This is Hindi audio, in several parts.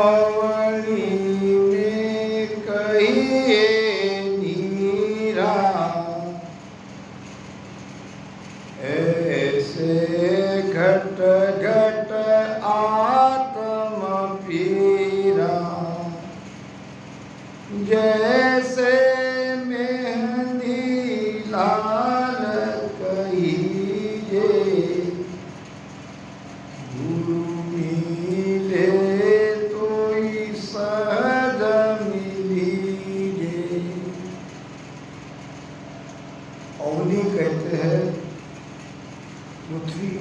अवनी में कहिए नीरा, ऐसे घट घट आत्म पीरा, जैसे मेहंदी लाल कहिए, गुरु मिले तो सहज मिलीजे। अवनी कहते हैं पृथ्वी,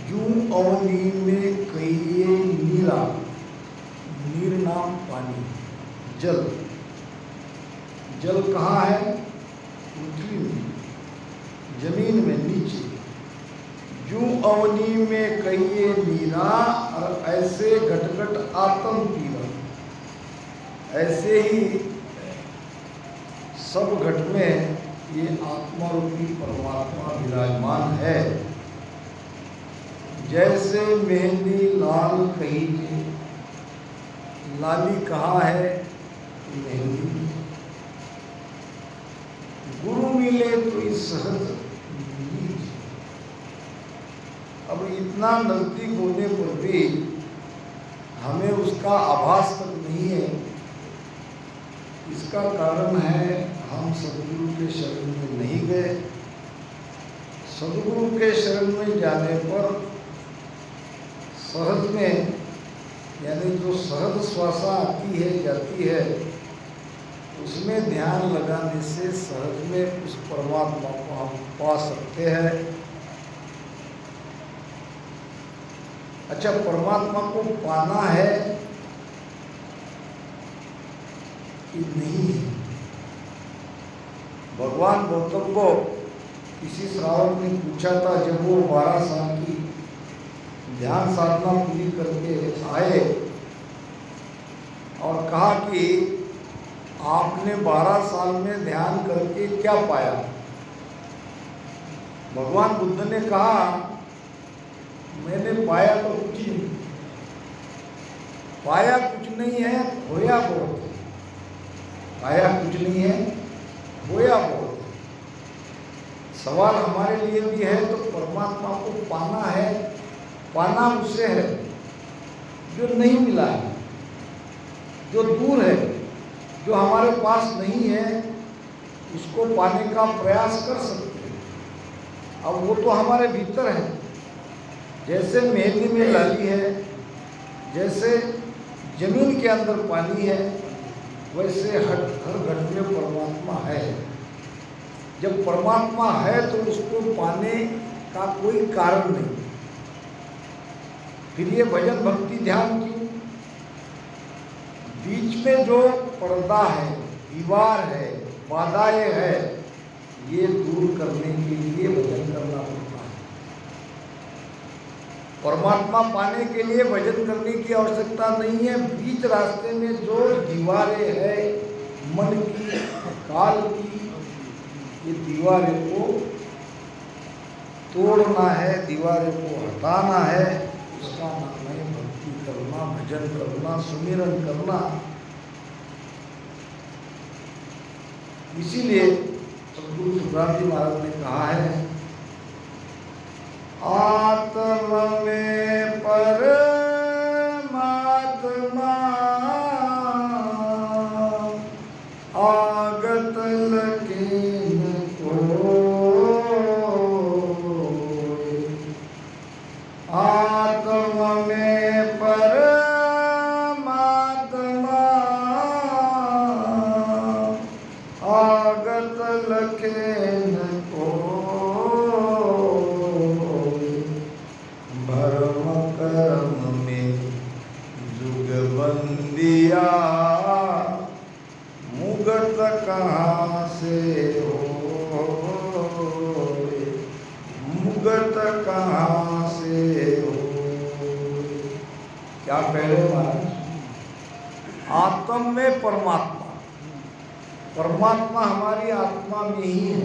यूं अवनी में कहिए नीरा, नीर नाम पानी, जल। जल कहाँ है? पृथ्वी में, जमीन में, नीचे। यूं अवनी में कहिए नीरा, और ऐसे घट घट आत्म पीरा। ऐसे ही सब घट में ये आत्मा रूपी परमात्मा विराजमान है। जैसे मेहंदी लाल कहिए, लाली कहाँ है? मेहंदी। गुरु मिले तो इस सहज मिलीजे। अब इतना नजदीक होने पर भी हमें उसका आभास तक नहीं है। इसका कारण है हम सदगुरु के शरण में नहीं गए। सदगुरु के शरण में जाने पर सहज में, यानी जो सहज श्वासा आती है जाती है, उसमें ध्यान लगाने से सहज में उस परमात्मा को हम पा सकते हैं। अच्छा, परमात्मा को पाना है कि नहीं है? भगवान गौतम को किसी श्रावक ने पूछा था, जब वो 12 साल की ध्यान साधना पूरी करके आए और कहा कि आपने 12 साल में ध्यान करके क्या पाया? भगवान बुद्ध ने कहा, मैंने पाया तो कुछ नहीं। पाया कुछ नहीं है, खोया बहुत है। पाया कुछ नहीं है, खोया बहुत है। सवाल हमारे लिए भी है, तो परमात्मा को पाना है। पाना उसे है जो नहीं मिला है, जो दूर है, जो हमारे पास नहीं है, उसको पाने का प्रयास कर सकते हैं। अब वो तो हमारे भीतर है। जैसे मेहंदी में लाली है, जैसे जमीन के अंदर पानी है, वैसे हर घट में परमात्मा है। जब परमात्मा है तो उसको पाने का कोई कारण नहीं। फिर ये भजन भक्ति ध्यान क्यों? बीच में जो पर्दा है, दीवार है, बाधाएं है, ये दूर करने के लिए भजन करना पड़ता है। परमात्मा पाने के लिए भजन करने की आवश्यकता नहीं है। बीच रास्ते में जो दीवारें है, मन की, काल की, ये दीवारें को तोड़ना है, दीवारें को हटाना है। उसका नाम है भक्ति करना, भजन करना, सुमिरन करना। इसीलिए सद्गुरु सुखराम जी महाराज ने कहा है, आत्मा में परमात्मा आगत लगे न कोय। आत्मा में परमात्मा आगत लगे न कोय। भरम कर्म में जुगबंदिया मुगत कहाँ से हो, मुगत कहाँ से हो। क्या कह रहे महाराज? आत्म में परमात्मा, परमात्मा हमारी आत्मा में ही है,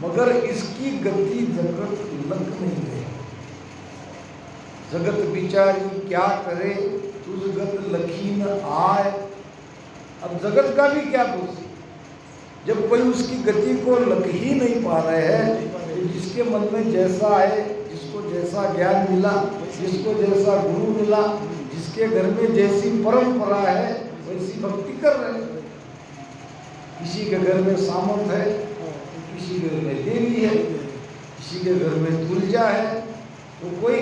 मगर इसकी गति जगत लग नहीं है। जगत बिचारी क्या करे, तुझ गत लखी न आए। अब जगत का भी क्या दोष, जब कोई उसकी गति को लग ही नहीं पा रहे हैं, तो जिसके मन में जैसा है, जिसको जैसा ज्ञान मिला, जिसको जैसा गुरु मिला, जिसके घर में जैसी परंपरा है, वैसी भक्ति कर रहे हैं। किसी के घर में सामंत है, तो किसी के घर में देवी है, किसी के घर में तुलजा है, तो कोई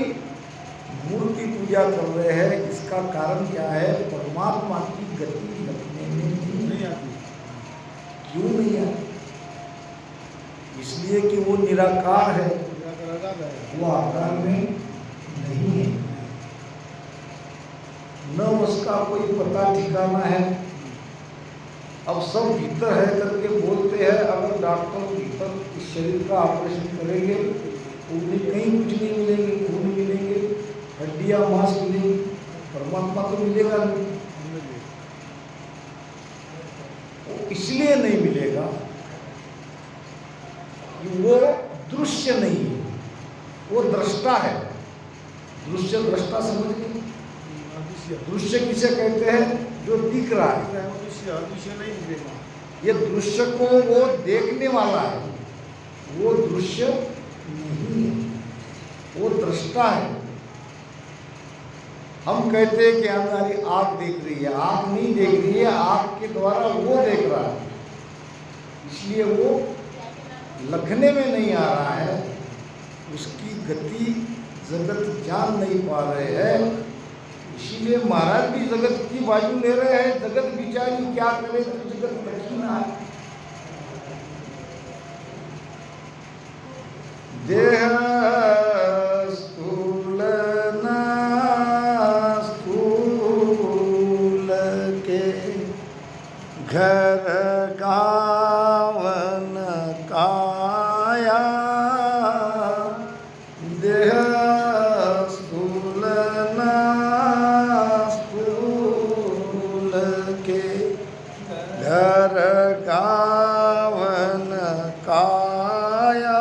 मूर्ति पूजा कर रहे हैं। इसका कारण क्या है? परमात्मा की गति लगने में नहीं आती। क्यों नहीं आती? इसलिए कि वो निराकार है, वो आकार में नहीं है, न उसका कोई पता ठिकाना है। अब सब भीतर है करके बोलते हैं, अगर डॉक्टर भीतर इस शरीर का ऑपरेशन करेंगे तो उन्हें कहीं कुछ नहीं मिलेंगे, खून मिलेंगे, हड्डियां मांस मिलेंगी, परमात्मा तो मिलेगा नहीं। वो इसलिए नहीं मिलेगा कि वो दृश्य नहीं है, वो दृष्टा है। दृश्य दृष्टा समझ गए? दृश्य किसे कहते हैं? जो दिख रहा है। नहीं दिखेगा, ये दृश्य को वो देखने वाला है, वो दृश्य नहीं है, वो दृष्टा है। हम कहते हैं कि हमारी आँख देख रही है, आँख नहीं देख रही है, आँख के द्वारा वो देख रहा है, इसलिए वो लखने में नहीं आ रहा है। उसकी गति जगत जान नहीं पा रहे हैं, इसीलिए महाराज भी जगत की बाजू ले रहे हैं। जगत बिचारी क्या करे, तो जगत लखी ना है। देह स्थूल न स्थूल के घर गावन काया। देह स्थूल न स्थूल के घर गावन काया।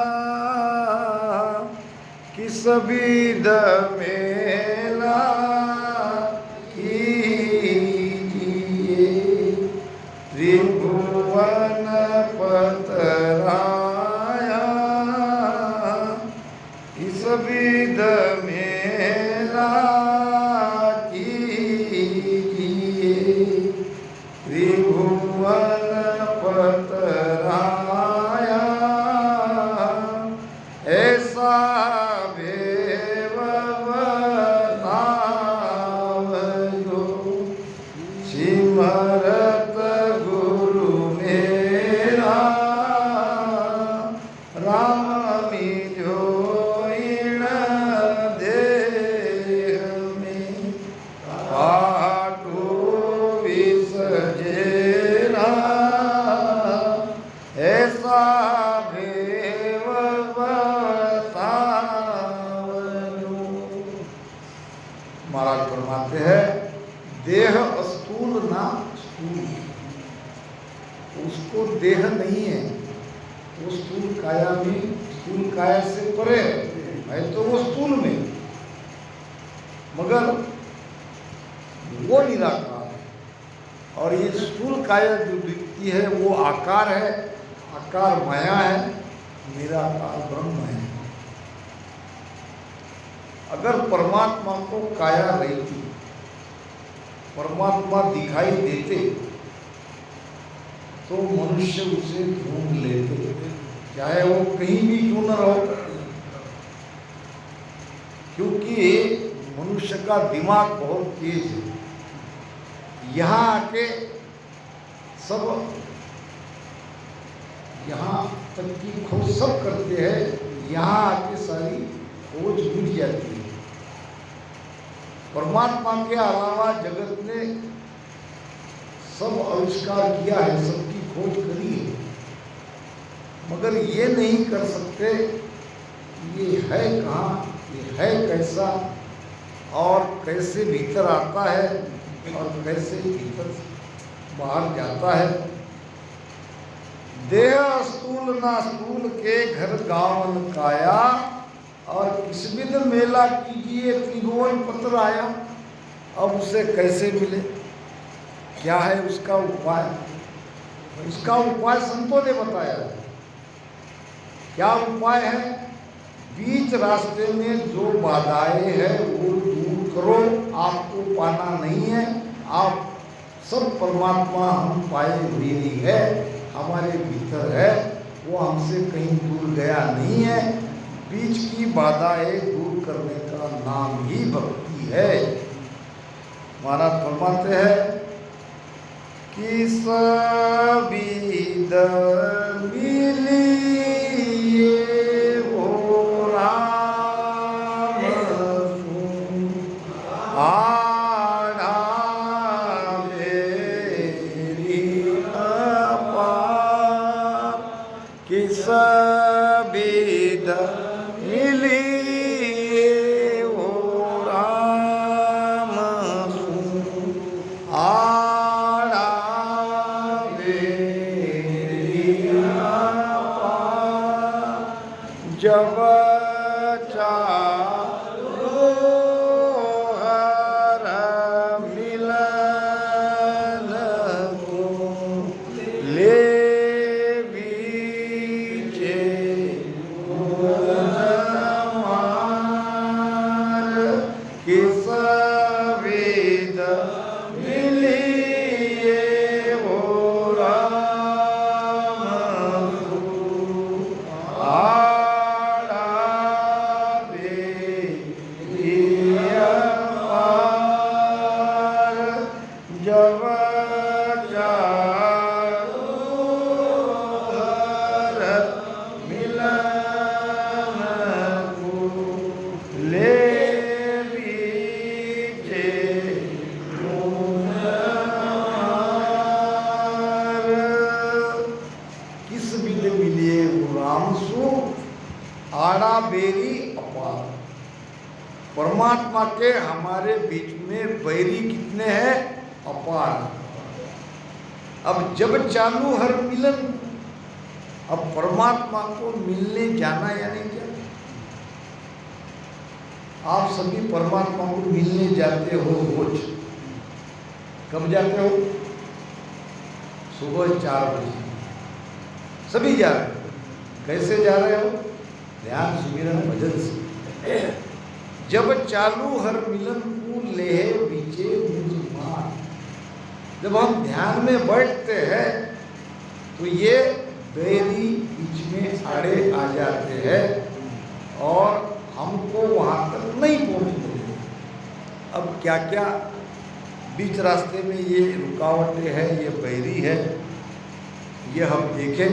किस विध मेला कीजिए त्रिभुवन पतराया। किस विध मेला कीजिए त्रिभुवन पतराया। ऐसा भेव बताव जो सिमरत गुरु मेरा। राम मिलो इन देह में पाटो विसजेरा। ऐसा भेव बतावनु। महाराज फरमाते हैं, देह स्थूल ना स्थूल, उसको देह नहीं है, वो स्थूल काया में, स्थूल काया से परे है तो वो स्थूल में, मगर वो निराकार है। और ये स्थूल काया जो दिखती है वो आकार है, आकार माया है, निराकार ब्रह्म है। अगर परमात्मा को काया रहती, परमात्मा दिखाई देते, तो मनुष्य उसे ढूंढ लेते, चाहे वो कहीं भी क्यों न रहो। क्योंकि मनुष्य का दिमाग बहुत तेज है। यहाँ आके सब, यहाँ तक की खोज सब करते हैं, यहाँ आके सारी खोज मिट जाती है। परमात्मा के अलावा जगत ने सब आविष्कार किया है, सबकी खोज करी है, मगर ये नहीं कर सकते ये है कहाँ, ये है कैसा, और कैसे भीतर आता है और कैसे भीतर बाहर जाता है। देह स्थूल ना स्थूल के घर गावन काया। और किस विध मेला कीजिए त्रिभुवन पत्र आया। अब उसे कैसे मिले, क्या है उसका उपाय? उसका उपाय संतों ने बताया। क्या उपाय है? बीच रास्ते में जो बाधाएं हैं वो दूर करो। आपको पाना नहीं है, आप सब परमात्मा हम पाए हुए ही है, हमारे भीतर है, वो हमसे कहीं दूर गया नहीं है। बीच की बाधाएं दूर करने का नाम ही भक्ति है। महाराज फरमाते हैं कि सविद मिलिए वो राम आड़ा मेरी अपार, कि सविद मिलिए वो राम आड़ा मेरी अपार, जब चालो हर मिलन को ले बीचे मार, कि सविद मिलिए वो राम आड़ा मेरी अपार, जब चालो हर मिलन को ले बीचे मार, किस विध मिलिए वो राम सो आड़ा बेरी अपार। परमात्मा के हमारे बीच में बैरी कितने हैं? अपार। अब जब चालू हर मिलन, अब परमात्मा को मिलने जाना यानी क्या? आप सभी परमात्मा को मिलने जाते हो रोज। कब जाते हो? सुबह 4 बजे सभी जा रहे हो। कैसे जा रहे हो? ध्यान सुमिरन भजन से। जब चालू हर मिलन को ले बीचे मुझमान, जब हम ध्यान में बैठते हैं तो ये बैरी बीच में आड़े आ जाते हैं और हमको वहाँ तक नहीं पहुँचते। अब क्या क्या बीच रास्ते में ये रुकावटें हैं, ये बैरी है, ये हम देखें।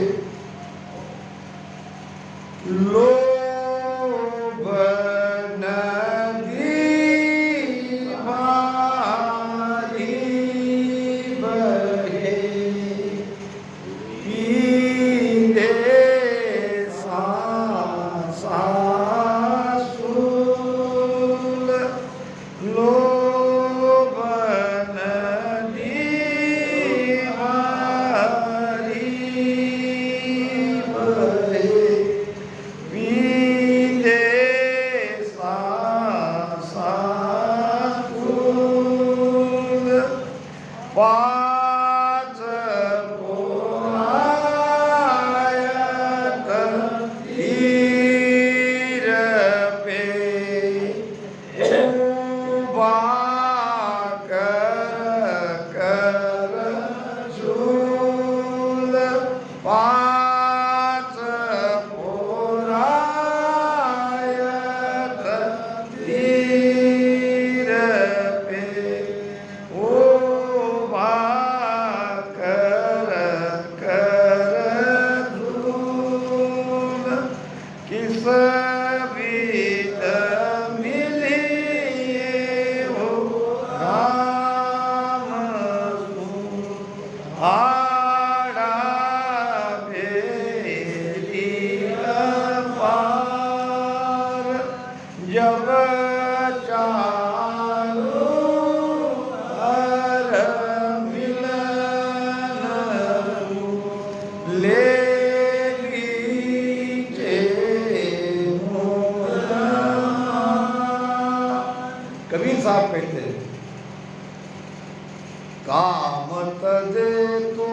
लोभ नदी भारी बहे, पीले सासुर, लोभ नदी भारी बहे, पीले सासुर, पाँच पुरायत तीर पे उबा कर झूल, पाँच पुरायत तीर पे उबा कर झूल, किस विध मिलिए वो राम आड़ा बेरी अपार, जब चालो हर मिलन को ले बीचे साहब कहते हैं, काम तजे तो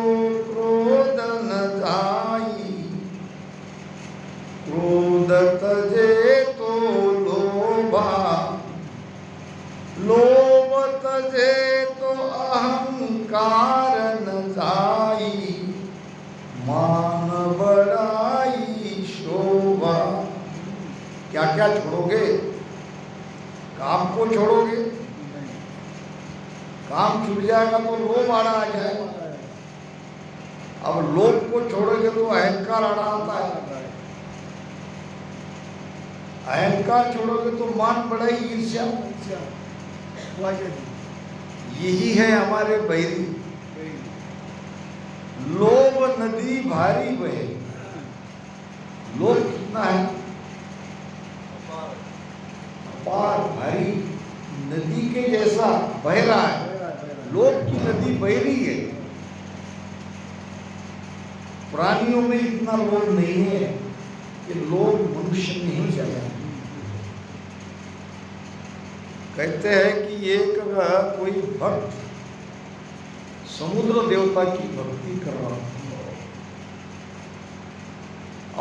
क्रोध न जाई, क्रोध तजे तो लोभा, लोभ तजे तो अहंकार न जाई, मान बड़ाई शोभा। क्या क्या छोड़ोगे? काम को छोड़ोगे, काम छूट जाएगा तो लोभ आड़ा आ जाएगा। अब लोभ को छोड़ोगे तो अहंकार आड़ा आता है, अहंकार छोड़ोगे तो मान बढ़ाई ईर्ष्या। यही है हमारे बहिरी। लोभ नदी भारी बहे। लोभ कितना है? अपार भारी नदी के जैसा बह रहा है। लोभ की नदी बह रही है। प्राणियों में इतना लोभ नहीं है कि लोभ मनुष्य में ही जाए। कहते हैं कि एक कोई भक्त समुद्र देवता की भक्ति कर रहा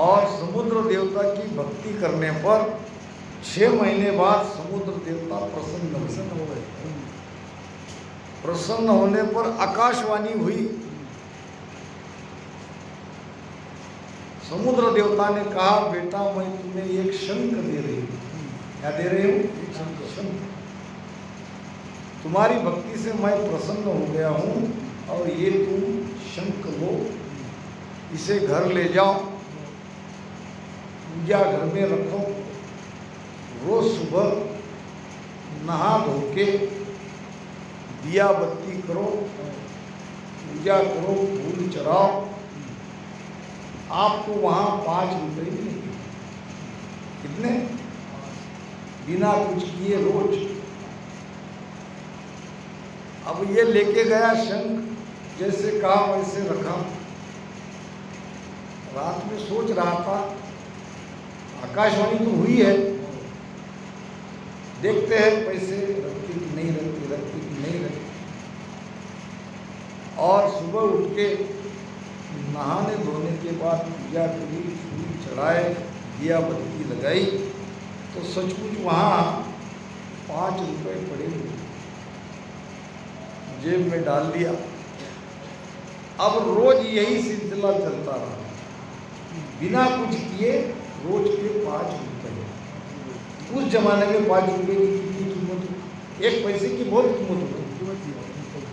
और समुद्र देवता की भक्ति करने पर 6 महीने बाद समुद्र देवता प्रसन्न हो गए। प्रसन्न होने पर आकाशवाणी हुई। समुद्र देवता ने कहा, बेटा मैं तुम्हें एक शंख दे रही हूँ। क्या दे रही हूँ? शंख। तुम्हारी भक्ति से मैं प्रसन्न हो गया हूँ और ये तुम शंख लो, इसे घर ले जाओ, पूजा घर में रखो, रोज सुबह नहा धो के दिया बत्ती करो, पूजा करो, फूल चढ़ाओ, आपको वहाँ 5 रुपये मिलेंगे। कितने? बिना कुछ किए रोज। अब ये लेके गया शंख, जैसे कहा वैसे रखा। रात में सोच रहा था, आकाशवाणी तो हुई है, देखते हैं पैसे रखती कि नहीं रखती, रखती कि नहीं रखती। और सुबह उठ के नहाने धोने के बाद पूजा करी, फूल चढ़ाए, दिया बत्ती लगाई, तो सचमुच वहाँ 5 रुपये पड़े हुए, जेब में डाल दिया। अब रोज यही सिलसिला चलता रहा, बिना कुछ किए रोज के 5 रुपये। उस जमाने में 5 रुपये की कितनी कीमत हो? 1 पैसे की बहुत कीमत होती।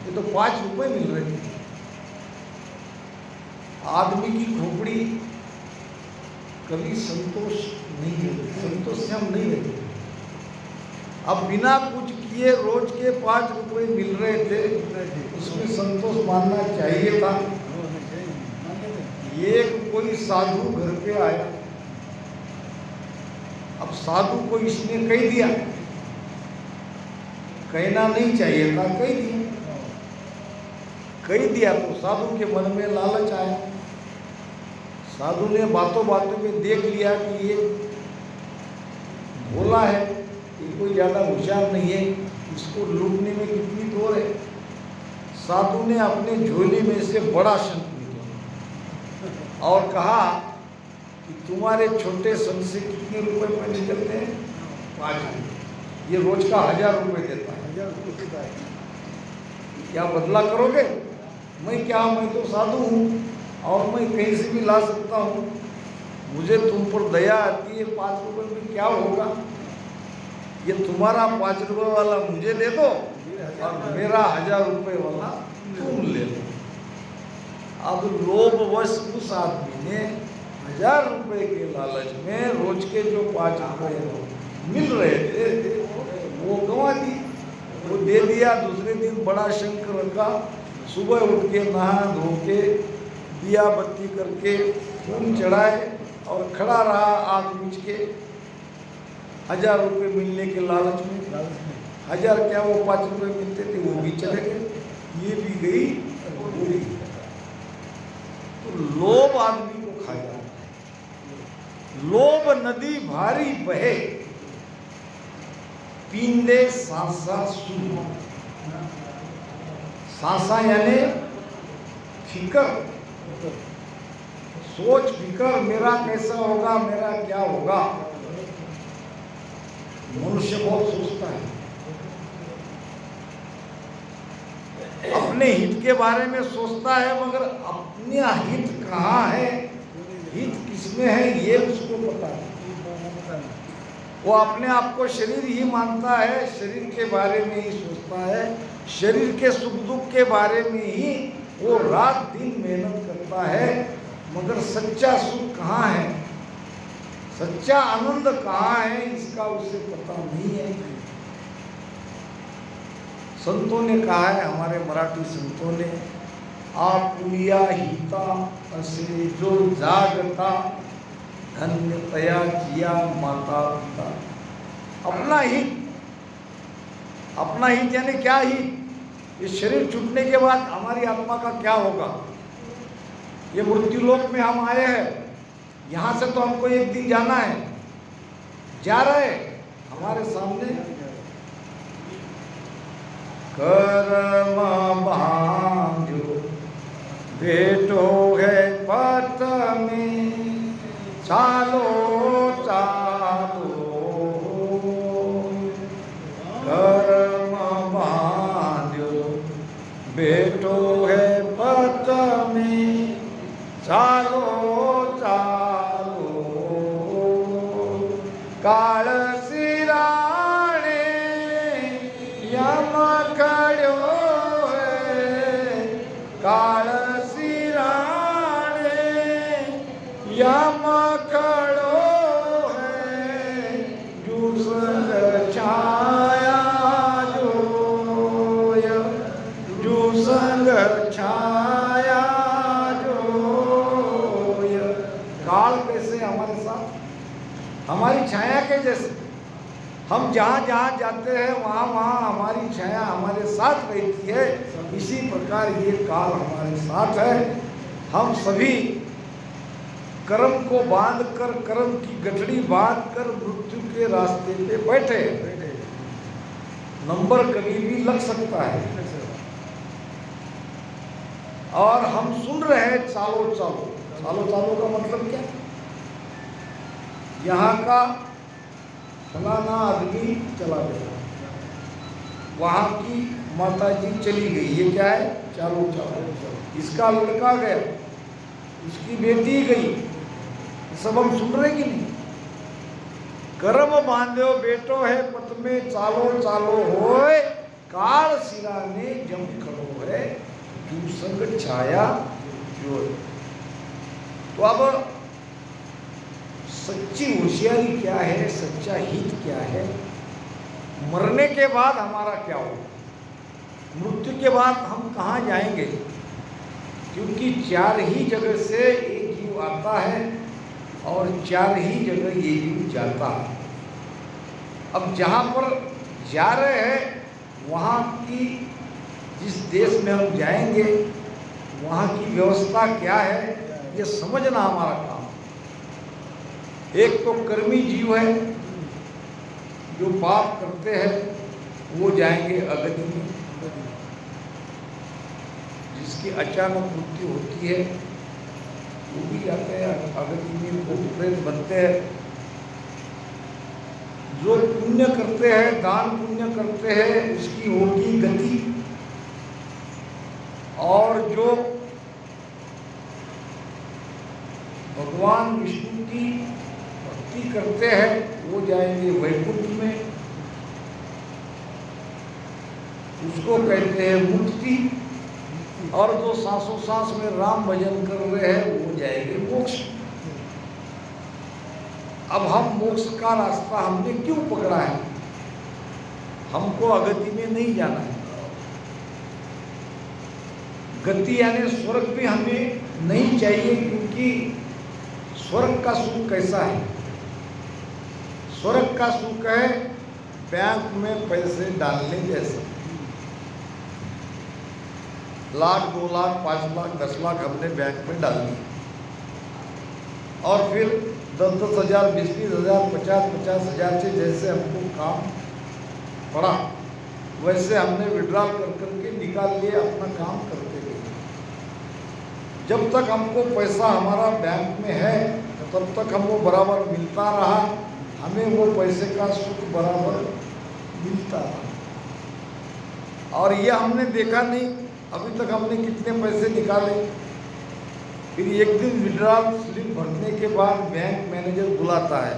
ये तो 5 रुपये मिल रहे थे। आदमी की खोपड़ी कभी संतोष नहीं होती, संतोष से हम नहीं रहते। अब बिना कुछ किए रोज के 5 रुपये मिल रहे थे, उसमें संतोष मानना चाहिए था। एक कोई साधु घर पे आया। अब साधु को इसने कह दिया, कहना नहीं चाहिए था, कह दिया तो साधु के मन में लालच आया। साधु ने बातों बातों में देख लिया कि ये भोला है, ये कोई ज़्यादा होशियार नहीं है, इसको लूटने में कितनी दूर है। साधु ने अपने झोली में से बड़ा शंख निकाला और कहा कि तुम्हारे छोटे शंख से कितने रुपए में निकलते हैं? 5 रुपये। ये रोज का 1000 रुपये देता है। 1000 रुपये देता है। क्या बदला करोगे? मैं तो साधु हूँ और मैं कहीं से भी ला सकता हूँ। मुझे तुम पर दया आती है, 5 रुपये में क्या होगा? ये तुम्हारा 5 रुपये वाला मुझे दे दो और मेरा 1000 रुपये वाला तुम ले लो। अब लोभवश उस आदमी ने 1000 रुपये के लालच में रोज के जो 5 रुपये मिल रहे थे वो गंवा दी। वो दे दिया। दूसरे दिन बड़ा शंख रखा, सुबह उठ के नहा धो के दिया बत्ती करके फूल चढ़ाए और खड़ा रहा आग बुझ के। 1000 रुपये मिलने के लालच में 1000 क्या वो 5 रुपये मिलते थे वो भी चले गए, ये भी गई वो भी। तो लोभ आदमी को खाया। लोभ नदी भारी बहे, पींदे सांसा सुन, सांसा यानी फिकर, सोच फिकर, मेरा कैसा होगा, मेरा क्या होगा। मनुष्य बहुत सोचता है, अपने हित के बारे में सोचता है, मगर अपना हित कहाँ है, हित किसमें है, ये उसको पता है। वो अपने आप को शरीर ही मानता है, शरीर के बारे में ही सोचता है, शरीर के सुख दुख के बारे में ही वो रात दिन मेहनत करता है, मगर सच्चा सुख कहाँ है, सच्चा आनंद कहाँ है, इसका उसे पता नहीं है। संतों ने कहा है, हमारे मराठी संतों ने, आपुलिया हिता असे जो जागता, धन्य तया किया माता पिता। अपना हित, अपना हित यानी क्या हित, इस शरीर छूटने के बाद हमारी आत्मा का क्या होगा। ये मृत्यु लोक में हम आए हैं, यहाँ से तो हमको एक दिन जाना है, जा रहे हमारे सामने। कर्म बांधो बेटो है पत में, चालो चालो कर्म बांधो बेटो है पत में, चालो चालो काल सिराणे यम खड़ो है, काल सिराणे यम खड़ो है, जो संग छाया जोय, जो संग छाया जोय। काल कैसे हमारे साथ, हमारी छाया के जैसे, हम जहाँ जहाँ जाते हैं वहाँ वहाँ हमारी छाया हमारे साथ रहती है, इसी प्रकार ये काल हमारे साथ है। हम सभी कर्म को बांध कर, कर्म की गठड़ी बांध कर मृत्यु के रास्ते पे बैठे। नंबर कभी भी लग सकता है, और हम सुन रहे हैं चालो चालो। चालो चालो का मतलब क्या, यहाँ का फलाना आदमी चला गया, वहाँ की माता जी चली गई, ये क्या है, चालो चालो। इसका लड़का गया, उसकी बेटी गई, सब हम सुन रहे कि नहीं। कर्म बांधो बेटो है पत में, चालो चालो होए, काल सिराने जम खड़ो है, तू संग छाया जोय। तो अब सच्ची होशियारी क्या है, सच्चा हित क्या है, मरने के बाद हमारा क्या होगा, मृत्यु के बाद हम कहाँ जाएंगे। क्योंकि चार ही जगह से एक जीव आता है और चार ही जगह ये जीव जाता है। अब जहाँ पर जा रहे हैं, वहाँ की जिस देश में हम जाएंगे वहाँ की व्यवस्था क्या है, ये समझना हमारा काम। एक तो कर्मी जीव है, जो पाप करते हैं वो जाएंगे अगति में, जिसकी अचानक मृत्यु होती है वो भी जाते हैं अगति में, वो प्रेत बनते हैं। जो पुण्य करते हैं, दान पुण्य करते हैं, उसकी होगी गति। और जो भगवान विष्णु की भक्ति करते हैं वो जाएंगे वैकुंठ में, उसको कहते हैं मुक्ति। और जो सांसों सांस में राम भजन कर रहे हैं वो जाएंगे मोक्ष। अब हम मोक्ष का रास्ता हमने क्यों पकड़ा है, हमको अगति में नहीं जाना है। गति यानी स्वर्ग भी हमें नहीं चाहिए, क्योंकि स्वर्ग का सुख कैसा है, स्वर्ग का सुख है बैंक में पैसे डालने जैसा। लाख, 2 लाख, 5 लाख, 10 लाख हमने बैंक में डाल दिए, और फिर 10-10 हज़ार, 20-20 हज़ार, 50-50 हज़ार से जैसे हमको काम पड़ा, वैसे हमने विड्रॉल कर करके निकाल लिए, अपना काम करते गए। जब तक हमको पैसा हमारा बैंक में है तब तक हमको बराबर मिलता रहा, हमें वो पैसे का सुख बराबर मिलता रहा। और ये हमने देखा नहीं अभी तक हमने कितने पैसे निकाले। फिर एक दिन विड्रॉल स्लिप भरने के बाद बैंक मैनेजर बुलाता है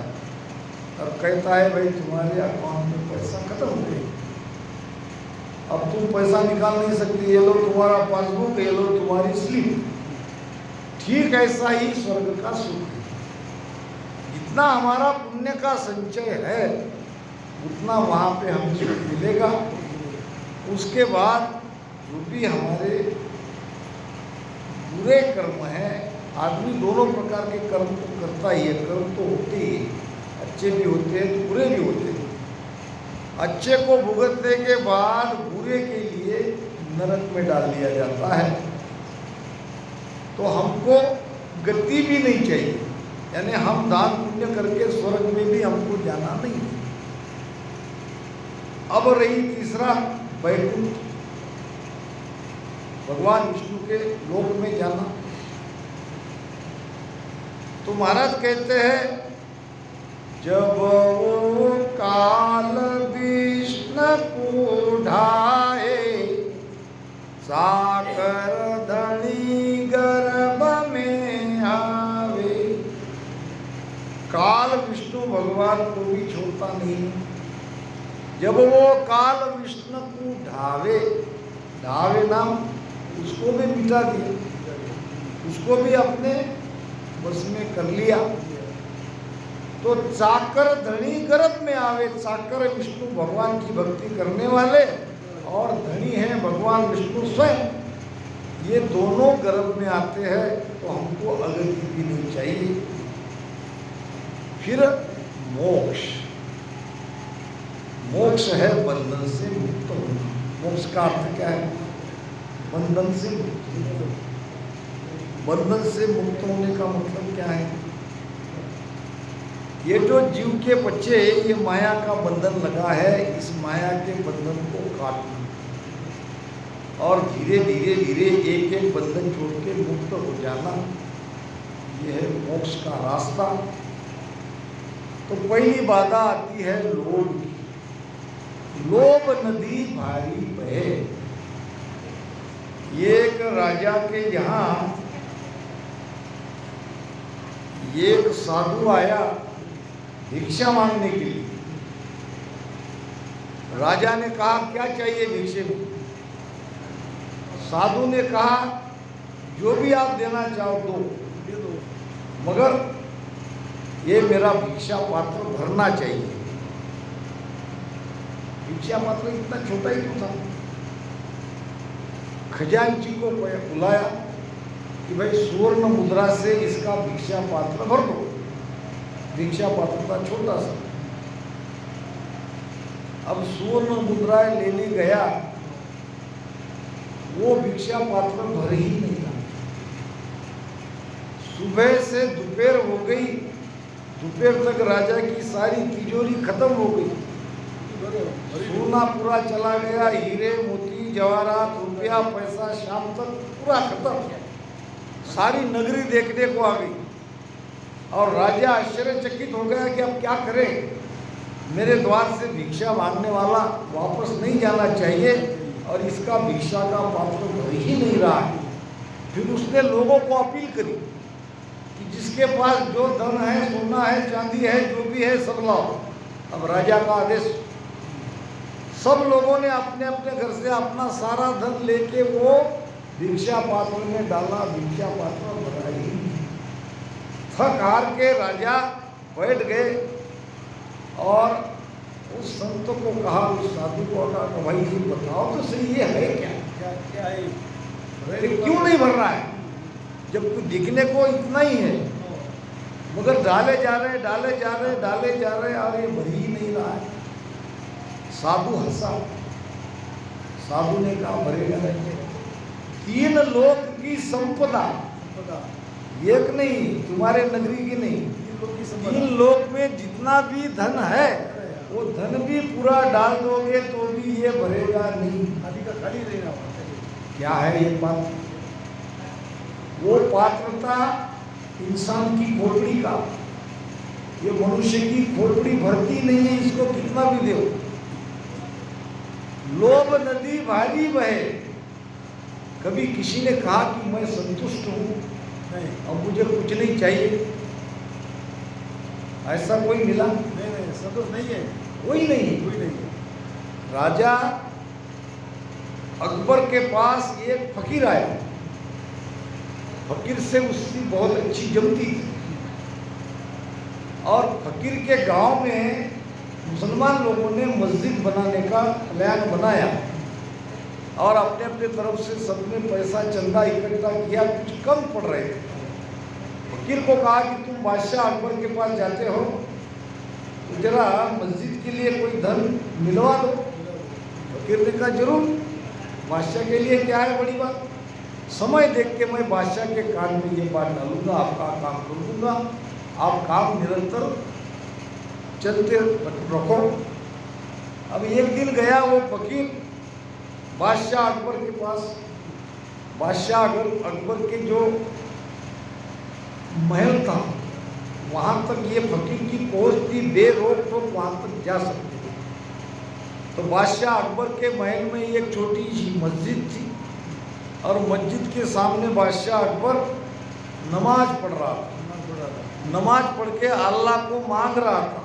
और कहता है भाई तुम्हारे अकाउंट में पैसा खत्म हो गया, अब तुम पैसा निकाल नहीं सकती, ये लो तुम्हारा पासबुक, ये लो तुम्हारी स्लिप। ठीक ऐसा ही स्वर्ग का सुख है। जितना हमारा पुण्य का संचय है उतना वहाँ पे हमें सुख मिलेगा। उसके बाद जो भी हमारे बुरे कर्म हैं, आदमी दोनों प्रकार के कर्म तो करता ही है, कर्म तो होते ही है, अच्छे भी होते हैं तो बुरे भी होते हैं। अच्छे को भुगतने के बाद बुरे के लिए नरक में डाल दिया जाता है। तो हमको गति भी नहीं चाहिए, यानी हम दान पुण्य करके स्वर्ग में भी हमको जाना नहीं है। अब रही तीसरा वैकुंठ, भगवान विष्णु के लोक में जाना। तो महाराज कहते हैं जब वो काल विष्णु को ढाए, साकर धनी गर्भ में आवे। काल विष्णु भगवान को भी छोड़ता नहीं। जब वो काल विष्णु को ढावे, ढावे नाम उसको भी मिटा दिया, उसको भी अपने बस में कर लिया। तो चाकर धनी गर्भ में आवे। चाकर विष्णु भगवान की भक्ति करने वाले और धनी है भगवान विष्णु स्वयं, ये दोनों गर्भ में आते हैं। तो हमको अगति भी नहीं चाहिए। फिर मोक्ष, मोक्ष है बंधन से मुक्त होना। मोक्ष का अर्थ क्या है? बंधन से मुक्त। बंधन से मुक्त होने का मतलब क्या है? ये जो जीव के बच्चे ये माया का बंधन लगा है, इस माया के बंधन को काटना और धीरे धीरे धीरे एक एक बंधन छोड़ के मुक्त हो जाना, यह है मोक्ष का रास्ता। तो पहली बाधा आती है लोभ की। लोभ नदी भारी बहे। एक राजा के यहाँ एक साधु आया भिक्षा मांगने के लिए। राजा ने कहा क्या चाहिए भिक्षे में? साधु ने कहा जो भी आप देना चाहो दे दो, मगर ये मेरा भिक्षा पात्र भरना चाहिए। भिक्षा पात्र इतना छोटा ही तो था। खजांची को बुलाया कि भाई सुवर्ण मुद्रा से इसका भिक्षा पात्र भर दो। भिक्षा पात्र था छोटा सा। अब सुवर्ण मुद्राएं लेने गया, वो भिक्षा पात्र भर ही नहीं था। सुबह से दोपहर हो गई, दोपहर तक राजा की सारी तिजोरी खत्म हो गई। सोना पूरा चला गया, हीरे मोती जवाहरात रुपया पैसा शाम तक पूरा खत्म। सारी नगरी देखने को आ गई और राजा आश्चर्यचकित हो गया कि अब क्या करें। मेरे द्वार से भिक्षा मांगने वाला वापस नहीं जाना चाहिए और इसका भिक्षा का पात्र भर ही नहीं रहा है। फिर उसने लोगों को अपील करी कि जिसके पास जो धन है, सोना है, चांदी है, जो भी है सब लाओ। अब राजा का आदेश, सब लोगों ने अपने अपने घर से अपना सारा धन लेके वो भिक्षा पात्र में डाला। भिक्षा पात्र भरा ही नहीं। थक हार के राजा बैठ गए और उस संत को कहा, उस साधु को कहा कि भाई ये बताओ तो सही ये है क्या? क्या क्या है? अरे क्यों नहीं भर रहा है जब कुछ दिखने को इतना ही है, मगर डाले जा रहे डाले जा रहे डाले जा रहे और ये भर ही नहीं रहा है। साधु हंसा। साधु ने कहा भरेगा नहीं। 3 लोक की संपदा, एक नहीं, तुम्हारे नगरी की नहीं, 3 लोक में जितना भी धन है वो धन भी पूरा डाल दोगे तो भी ये भरेगा नहीं। खाली का खाली रहना होता है। क्या है ये बात? वो पात्रता इंसान की खोपड़ी का, ये मनुष्य की खोपड़ी भरती नहीं है, इसको कितना भी दो। लोभ नदी भारी बहे। कभी किसी ने कहा कि मैं संतुष्ट हूं, नहीं अब मुझे कुछ नहीं चाहिए, ऐसा कोई मिला? नहीं नहीं, संतोष नहीं है, कोई नहीं। कोई नहीं है। राजा अकबर के पास एक फकीर आया। फकीर से उसकी बहुत अच्छी जमती थी, और फकीर के गांव में मुसलमान लोगों ने मस्जिद बनाने का प्लान बनाया, और अपने अपने तरफ से सबने पैसा चंदा इकट्ठा किया, कुछ कम पड़ रहे थे। फकीर को कहा कि तुम बादशाह अकबर के पास जाते हो तो जरा मस्जिद के लिए कोई धन मिलवा दो। फकीर ने कहा जरूर, बादशाह के लिए क्या है बड़ी बात, समय देख के मैं बादशाह के कान में ये बात डालूंगा, आपका काम कर दूंगा, आप काम निरंतर चलते रखो। अब एक दिन गया वो फकीर बादशाह अकबर के पास। बादशाह अकबर के जो महल था वहाँ तक ये फकीर की पहुँच थी, बेरोक टोक वहाँ तक जा सकते थे। तो बादशाह अकबर के महल में एक छोटी सी मस्जिद थी, और मस्जिद के सामने बादशाह अकबर नमाज पढ़ रहा था। नमाज पढ़ के अल्लाह को मांग रहा था,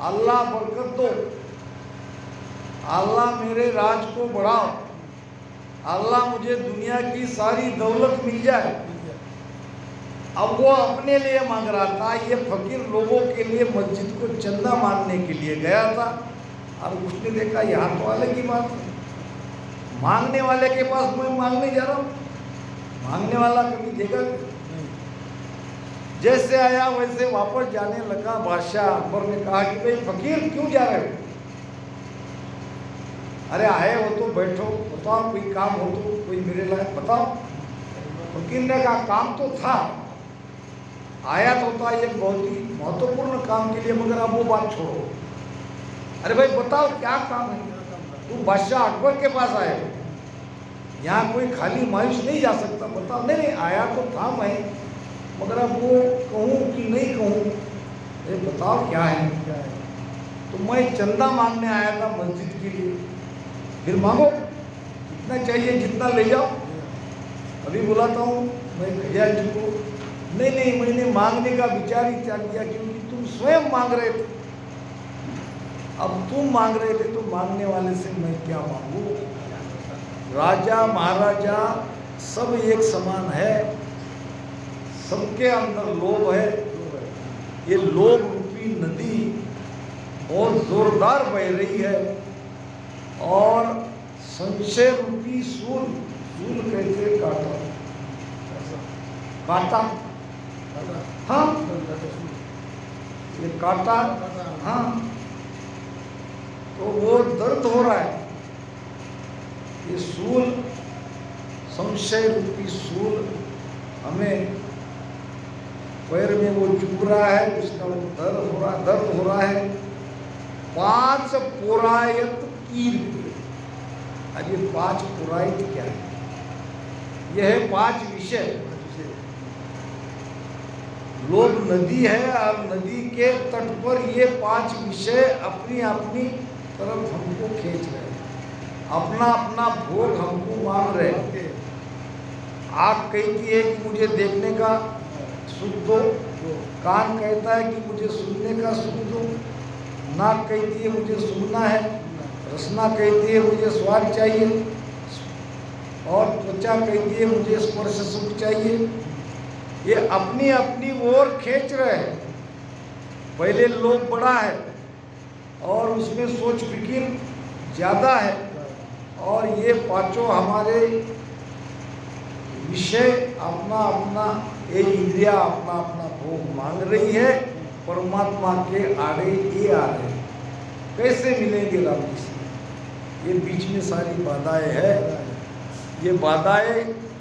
अल्लाह बरकत दो, अल्लाह मेरे राज को बढ़ाओ, अल्लाह मुझे दुनिया की सारी दौलत मिल जाए। अब वो अपने लिए मांग रहा था, ये फकीर लोगों के लिए मस्जिद को चंदा मांगने के लिए गया था। और उसने देखा यहाँ तो अलग ही बात है, मांगने वाले के पास मैं मांगने जा रहा हूँ, मांगने वाला कभी देगा नहीं। जैसे आया वैसे वापस जाने लगा। बादशाह अकबर ने कहा कि भाई फकीर क्यों जा रहे हो? अरे आए हो तो बैठो, बताओ कोई काम हो तो, कोई मेरे लायक बताओ। फकीर ने कहा काम तो था, आया तो था एक बहुत ही महत्वपूर्ण काम के लिए, मगर अब वो बात छोड़ो। अरे भाई बताओ क्या काम है? तुम बादशाह अकबर के पास आए हो, यहाँ कोई खाली मायूस नहीं जा सकता, बताओ। नहीं नहीं, आया तो था मैं, मगर अब वो कहूँ कि नहीं कहूँ, अरे बताओ क्या है? क्या है? तो मैं चंदा मांगने आया था मस्जिद के लिए। फिर मांगो, जितना चाहिए जितना ले जाओ, अभी बुलाता हूँ मैं खजान जी को। नहीं नहीं, मैंने मांगने का विचार ही त्याग दिया, क्योंकि तुम स्वयं मांग रहे थे। अब तुम मांग रहे थे तो मांगने वाले से मैं क्या मांगू? राजा महाराजा सब एक समान है, सबके अंदर लोभ है। ये लोभ रूपी नदी बहुत जोरदार बह रही है, और संशय रूपी सूल, सूल कहते कांटा, कांटा, हाँ ये कांटा, हाँ, तो वो दर्द हो रहा है। ये सूल, संशय रूपी सूल हमें पैर में वो चुभ रहा है, उसका वो दर्द हो रहा है। 5 पुरायत कीर। अब ये 5 पुरायत क्या है? यह है 5 विषय। लोभ नदी है, और नदी के तट पर ये 5 विषय अपनी अपनी तरफ हमको खींच रहे हैं, अपना अपना भोग हमको मांग रहे हैं। आँख कहती है कि मुझे देखने का सुख दो, कान कहता है कि मुझे सुनने का सुख दो, नाक कहती है मुझे सुनना है, रसना कहती है मुझे स्वाद चाहिए, और त्वचा कहती है मुझे स्पर्श सुख चाहिए। ये अपनी अपनी ओर खींच रहे हैं। पहले लोभ बड़ा है, और उसमें सोच फिकिर ज़्यादा है, और ये 5 हमारे विषय अपना अपना, ये इंद्रिया अपना अपना भोग मांग रही है। परमात्मा के आड़े ये आ रहे हैं, कैसे मिलेंगे राम जी से? ये बीच में सारी बाधाएं है। ये बाधाएं